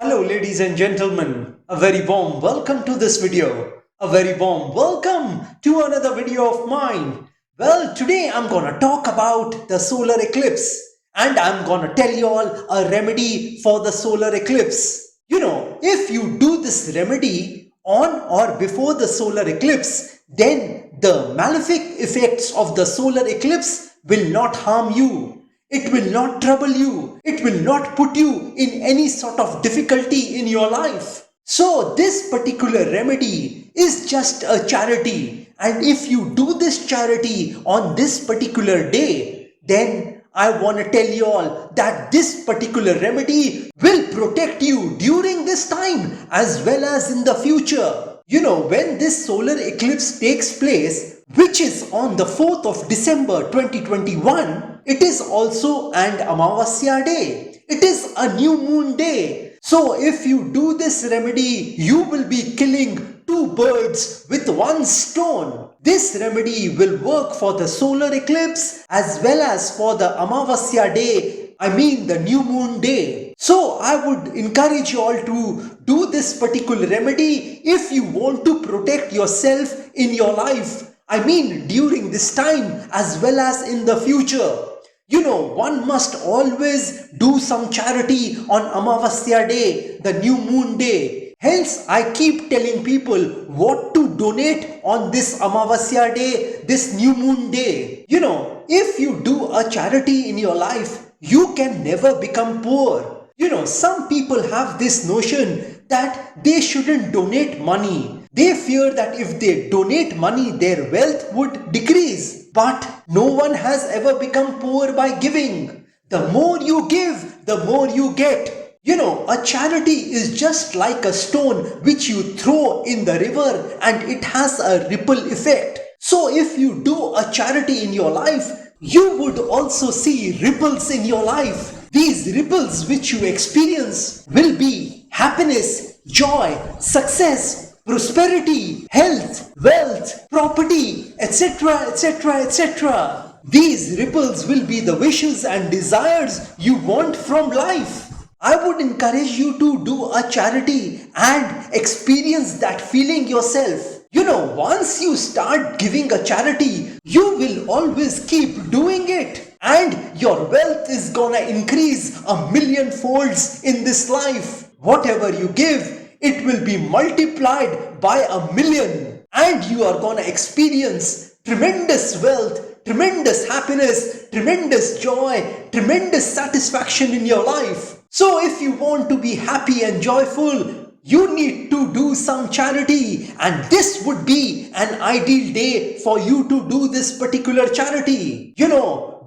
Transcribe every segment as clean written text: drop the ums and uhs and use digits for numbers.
Hello ladies and gentlemen, a very warm welcome to this video. A very warm welcome to another video of mine. Well, today I'm gonna talk about the solar eclipse and I'm gonna tell you all a remedy for the solar eclipse. If you do this remedy on or before the solar eclipse, then the malefic effects of the solar eclipse will not harm you. It will not trouble you. It will not put you in any sort of difficulty in your life. So, this particular remedy is just a charity. And if you do this charity on this particular day, then I want to tell you all that this particular remedy will protect you during this time as well as in the future. When this solar eclipse takes place, which is on the 4th of December 2021, it is also an Amavasya day. It is a new moon day. So if you do this remedy, you will be killing two birds with one stone. This remedy will work for the solar eclipse as well as for the Amavasya day, I mean the new moon day. So I would encourage you all to do this particular remedy if you want to protect yourself in your life. I mean during this time as well as in the future. One must always do some charity on Amavasya day, the new moon day. Hence, I keep telling people what to donate on this Amavasya day, this new moon day. If you do a charity in your life, you can never become poor. Some people have this notion that they shouldn't donate money. They fear that if they donate money, their wealth would decrease. But no one has ever become poor by giving. The more you give, the more you get. A charity is just like a stone which you throw in the river and it has a ripple effect. So if you do a charity in your life, you would also see ripples in your life. These ripples which you experience will be happiness, joy, success, prosperity, health, wealth, property, etc., etc., etc. These ripples will be the wishes and desires you want from life. I would encourage you to do a charity and experience that feeling yourself. Once you start giving a charity, you will always keep doing it. And your wealth is gonna increase a million folds in this life. Whatever you give, it will be multiplied by a million. And you are gonna experience tremendous wealth, tremendous happiness, tremendous joy, tremendous satisfaction in your life. So if you want to be happy and joyful, you need to do some charity, and this would be an ideal day for you to do this particular charity.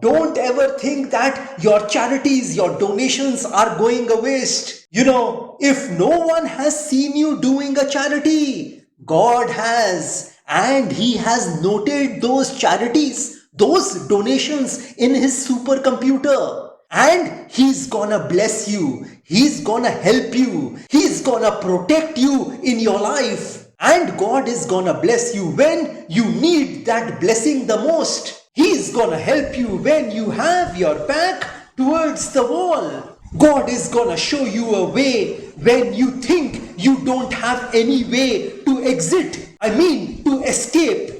Don't ever think that your charities, your donations are going a waste. If no one has seen you doing a charity, God has, and He has noted those charities, those donations in His supercomputer. And He's gonna bless you. He's gonna help you. He's gonna protect you in your life. And God is gonna bless you when you need that blessing the most. He's gonna help you when you have your back towards the wall. God is gonna show you a way when you think you don't have any way to exit. I mean, to escape.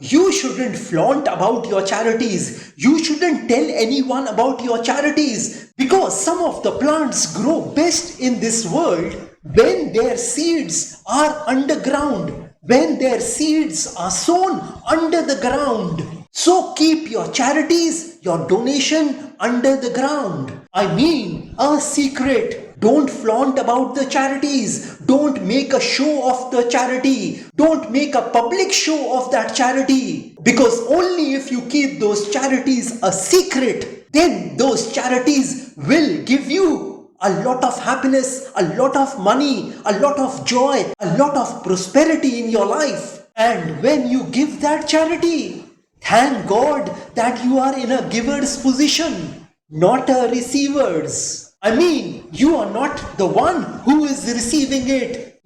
You shouldn't flaunt about your charities. You shouldn't tell anyone about your charities because some of the plants grow best in this world when their seeds are underground, when their seeds are sown under the ground. So keep your charities, your donation under the ground. I mean, a secret. Don't flaunt about the charities. Don't make a show of the charity. Don't make a public show of that charity. Because only if you keep those charities a secret, then those charities will give you a lot of happiness, a lot of money, a lot of joy, a lot of prosperity in your life. And when you give that charity, thank God that you are in a giver's position, not a receiver's. I mean, you are not the one who is receiving it.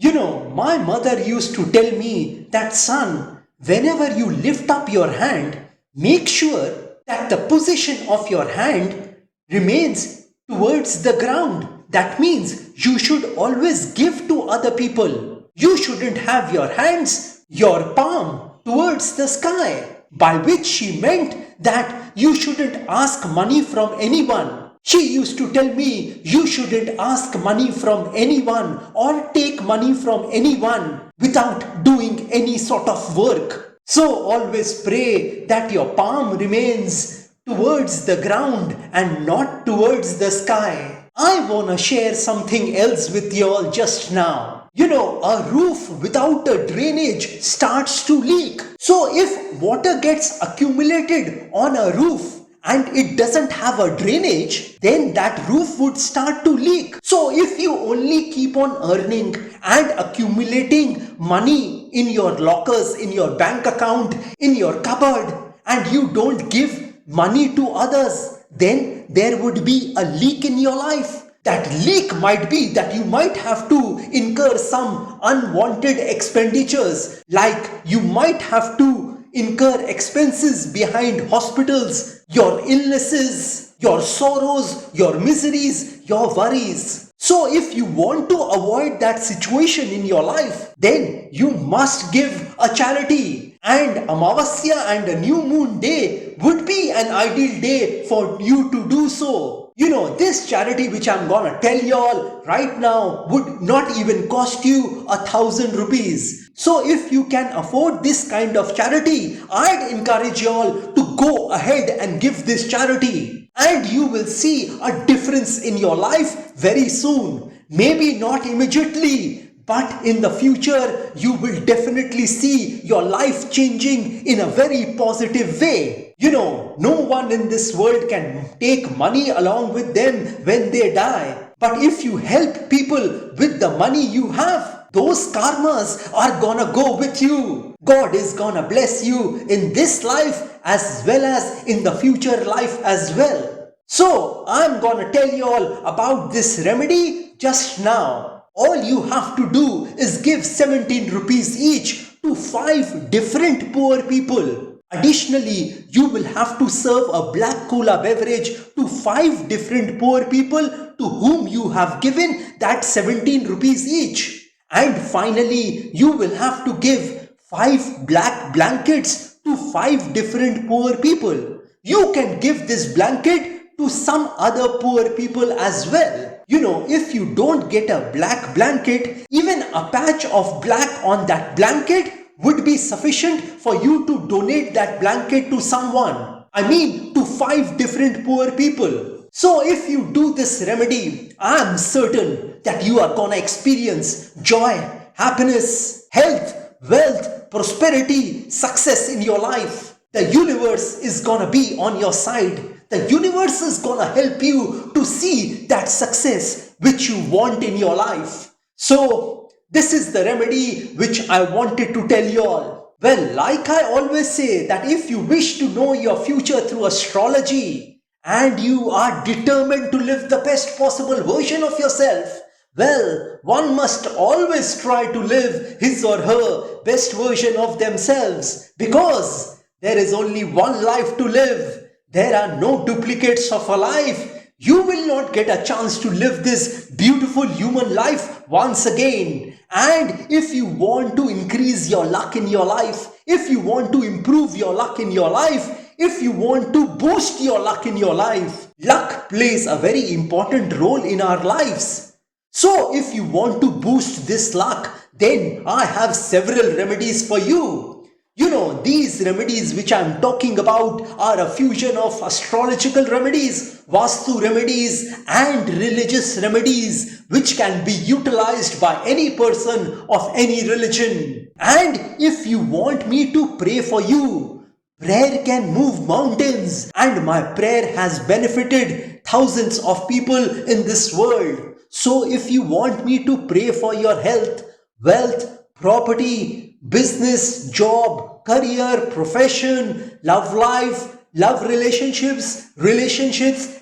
My mother used to tell me that, son, whenever you lift up your hand, make sure that the position of your hand remains towards the ground. That means you should always give to other people. You shouldn't have your hands, your palm towards the sky. By which she meant that you shouldn't ask money from anyone. She used to tell me you shouldn't ask money from anyone or take money from anyone without doing any sort of work. So always pray that your palm remains towards the ground and not towards the sky. I wanna share something else with you all just now. You know, a roof without a drainage starts to leak. So if water gets accumulated on a roof and it doesn't have a drainage, then that roof would start to leak. So if you only keep on earning and accumulating money in your lockers, in your bank account, in your cupboard, and you don't give money to others, then there would be a leak in your life. That leak might be that you might have to incur some unwanted expenditures, like you might have to incur expenses behind hospitals, your illnesses, your sorrows, your miseries, your worries. So if you want to avoid that situation in your life, then you must give a charity. And Amavasya and a new moon day would be an ideal day for you to do so. You know, this charity which I'm gonna tell y'all right now would not even cost you 1,000 rupees. So if you can afford this kind of charity, I'd encourage y'all to go ahead and give this charity. And you will see a difference in your life very soon. Maybe not immediately, but in the future, you will definitely see your life changing in a very positive way. You know, no one in this world can take money along with them when they die. But if you help people with the money you have, those karmas are gonna go with you. God is gonna bless you in this life as well as in the future life as well. So, I'm gonna tell you all about this remedy just now. All you have to do is give 17 rupees each to 5 different poor people. Additionally, you will have to serve a black cola beverage to 5 different poor people to whom you have given that 17 rupees each. And finally, you will have to give 5 black blankets to 5 different poor people. You can give this blanket to some other poor people as well. You know, if you don't get a black blanket, even a patch of black on that blanket would be sufficient for you to donate that blanket to someone. I mean, to 5 different poor people. So if you do this remedy, I am certain that you are gonna experience joy, happiness, health, wealth, prosperity, success in your life. The universe is gonna be on your side. The universe is gonna help you to see that success which you want in your life. So, this is the remedy which I wanted to tell you all. Well, like I always say, that if you wish to know your future through astrology and you are determined to live the best possible version of yourself, well, one must always try to live his or her best version of themselves, because there is only one life to live. There are no duplicates of a life. You will not get a chance to live this beautiful human life once again. And if you want to increase your luck in your life, if you want to improve your luck in your life, if you want to boost your luck in your life, luck plays a very important role in our lives. So if you want to boost this luck, then I have several remedies for you. You know, these remedies which I am talking about are a fusion of astrological remedies, Vastu remedies and religious remedies which can be utilized by any person of any religion. And if you want me to pray for you, prayer can move mountains, and my prayer has benefited thousands of people in this world. So if you want me to pray for your health, wealth, property, business, job, career, profession, love life, love relationships,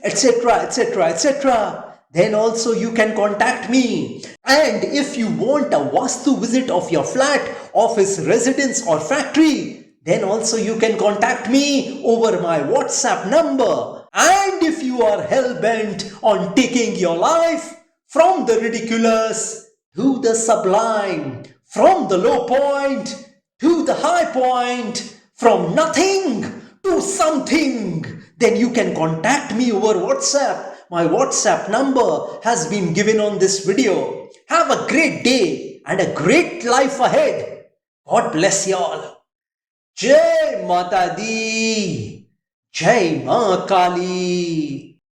etc., etc., etc., then also you can contact me. And if you want a Vastu visit of your flat, office, residence or factory, then also you can contact me over my WhatsApp number. And if you are hell-bent on taking your life, From the ridiculous to the sublime, from the low point to the high point, from nothing to something, then you can contact me over WhatsApp. My WhatsApp number has been given on this video. Have a great day and a great life ahead. God bless you all. Jai Mata Di, Jai Ma Kali.